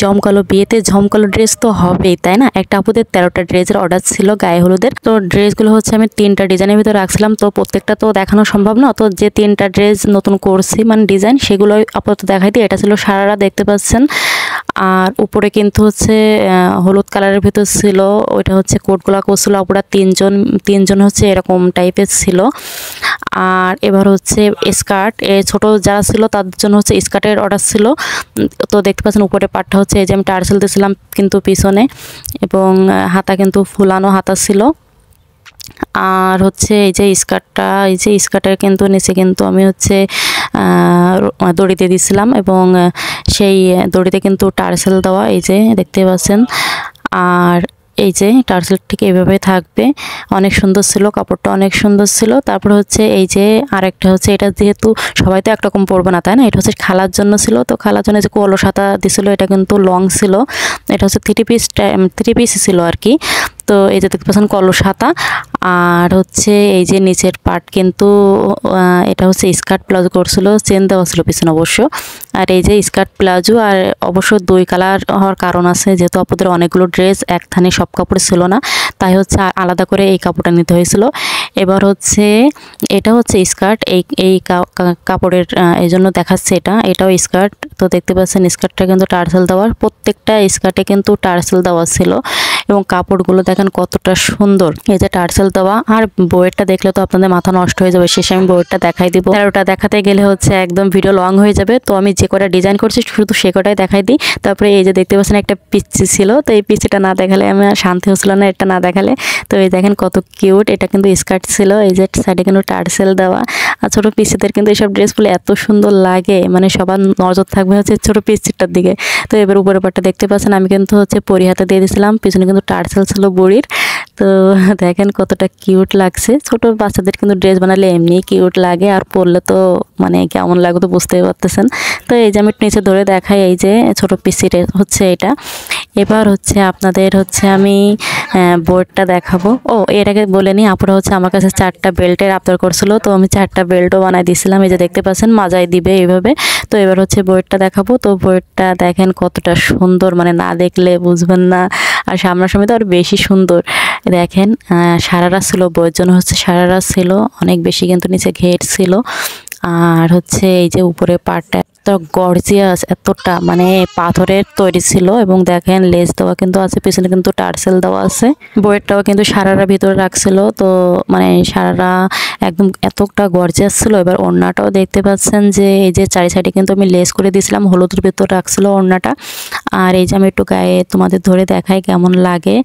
জমকালো বিয়েতে জমকালো ড্রেস তো হবেই, তাই না? একটা আপুদের 13টা ড্রেসের অর্ডার ছিল গায়ে হলুদের। তো ড্রেসগুলো হচ্ছে আমি 3টা ডিজাইনের ভিতরে রাখছিলাম, তো প্রত্যেকটা তো দেখানো সম্ভব না। তো যে 3টা ড্রেস নতুন করছি মানে ডিজাইন, সেগুলোই আপাতত দেখাই দিই। এটা ছিল সারারা, দেখতে পাচ্ছেন। আর উপরে কিন্তু হচ্ছে হলুদ কালারের ভিতর ছিল, ওইটা হচ্ছে কোটগুলা করছিল আপুরা তিনজন হচ্ছে এরকম টাইপের ছিল। আর এবার হচ্ছে স্কার্ট, ছোট যারা ছিল তাদের জন্য হচ্ছে স্কার্টের অর্ডার ছিল। তো দেখতে পাচ্ছেন উপরে পাটটা হচ্ছে এই যে আমি টার্সেল দিয়েছিলাম কিন্তু পিছনে, এবং হাতা কিন্তু ফুলানো হাতা ছিল। আর হচ্ছে এই যে স্কার্টটা, এই যে স্কার্টের কিন্তু নিচে কিন্তু আমি হচ্ছে দড়ি দিয়ে দিয়েছিলাম, এবং সেই দড়িতে কিন্তু টার্সেল দেওয়া, এই যে দেখতে পাচ্ছেন। আর এই যে টার্সেল ঠিক এইভাবে থাকবে, অনেক সুন্দর ছিল, কাপড়টা অনেক সুন্দর ছিল। তারপর হচ্ছে এই যে আরেকটা হচ্ছে, এটা যেহেতু সবাই তো একরকম পরবে না, তাই না? এটা হচ্ছে খালার জন্য ছিল। তো খালার জন্য যে কলস হাতা দিছিল, এটা কিন্তু লং ছিল। এটা হচ্ছে থ্রি পিস ছিল আর কি। তো এই যে দেখতে পাচ্ছেন কলস হাতা। আর হচ্ছে এই যে নিচের পার্ট কিন্তু এটা হচ্ছে স্কার্ট প্লাজো করছিল, চেন দেওয়া ছিল পিছনে অবশ্য। আর এই যে স্কার্ট প্লাজো, আর অবশ্য 2 কালার হওয়ার কারণ আছে, যেহেতু আপনাদের অনেকগুলো ড্রেস এক থানে সব কাপড় ছিল না, তাই হচ্ছে আলাদা করে এই কাপড়টা নিতে হয়েছিল। এবার হচ্ছে এটা হচ্ছে স্কার্ট, এই কাপড়ের এই জন্য দেখাচ্ছে এটাও স্কার্ট। তো দেখতে পাচ্ছেন স্কার্টটা কিন্তু টার্সেল দেওয়া, প্রত্যেকটা স্কার্টে কিন্তু টার্সেল দেওয়া ছিল, এবং কাপড়গুলো দেখেন কতটা সুন্দর। এই যে টার্সেল দেওয়া। আর বইয়েরটা দেখলে তো আপনাদের মাথা নষ্ট হয়ে যাবে, শেষে আমি বইয়েরটা দেখাই দিব। আর ওটা দেখাতে গেলে হচ্ছে একদম ভিডিও লং হয়ে যাবে। তো আমি যে কটা ডিজাইন করছি শুধু সে কটাই দেখাই দিই। তারপরে এই যে দেখতে পাচ্ছেন একটা পিচ্চি ছিল, তো এই পিচ্চিটা না দেখালে আমি শান্তি হচ্ছিল না, এটা না দেখালে। তো এই দেখেন কত কিউট, এটা কিন্তু স্কার্ট ছিল। এই যে সাইডে কিন্তু টার্সেল দেওয়া। আর ছোটো পিচ্চিদের কিন্তু এইসব ড্রেসগুলো এত সুন্দর লাগে, মানে সবার নজর থাকবে হচ্ছে ছোটো পিচ্চিটার দিকে। তো এবার উপরের পাটটা দেখতে পাচ্ছেন আমি কিন্তু হচ্ছে পরি হাতে দিয়ে দিয়েছিলাম, পিছনে কিন্তু টার্সেল ছিল বড়ির। তো দেখেন কতটা কিউট লাগছে। ছোট বাচ্চাদের কিন্তু ড্রেস বানালে এমনি কিউট লাগে, আর পরলে তো মানে কেমন লাগবে তো বুঝতেই পারতেছেন। তো এই যে আমি নিচে ধরে দেখাই, এই যে ছোট পিসিটা হচ্ছে এটা। এবার হচ্ছে আপনাদের হচ্ছে আমি বোর্ডটা দেখাবো। ও এর আগে বলে নিই, আপুরা হচ্ছে আমার কাছে 4টা বেল্টের আবদার করছিল, তো আমি 4টা বেল্টও বানাই দিয়েছিলাম। এই যে দেখতে পাচ্ছেন মাজায় দিবে এইভাবে। তো এবার হচ্ছে বোর্ডটা দেখাবো। তো বোর্ডটা দেখেন কতটা সুন্দর, মানে না দেখলে বুঝবেন না, আর সামনাসামনি তো আর বেশি সুন্দর। দেখেন সারারা ছিল, বইয়ের জন্য হচ্ছে সারারা ছিল, অনেক বেশি কিন্তু নিচে ঘের ছিল। আর হচ্ছে এই যে উপরে পাটটা এত গর্জিয়াস, এতটা মানে পাথরের তৈরি ছিল, এবং দেখেন লেস দেওয়া কিন্তু আছে, পিছনে কিন্তু টার্সেল দেওয়া আছে। বইয়েরটাও কিন্তু সারারা ভিতরে রাখছিল, তো মানে সারারা একদম এতটা গর্জিয়াস ছিল। এবার ওড়নাটাও দেখতে পাচ্ছেন যে এই যে চারি সাইডে কিন্তু আমি লেস করে দিয়েছিলাম, হলুদের ভিতর রাখছিল ওড়নাটা। আর এই যে আমি একটু গায়ে তোমাদের ধরে দেখাই কেমন লাগে।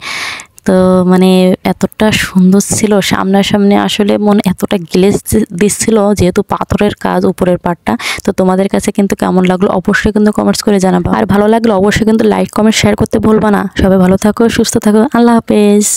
তো মানে এতটা সুন্দর ছিল, সামনাসামনি আসলে মন এতটা গ্লেজ দিচ্ছিল, যেহেতু পাথরের কাজ উপরের পাটটা। তো তোমাদের কাছে কিন্তু কেমন লাগলো অবশ্যই কিন্তু কমেন্টস করে জানাবা, আর ভালো লাগলো অবশ্যই কিন্তু লাইক কমেন্ট শেয়ার করতে ভুলবা না। সবাই ভালো থাকো, সুস্থ থাকো, আল্লাহ হাফেজ।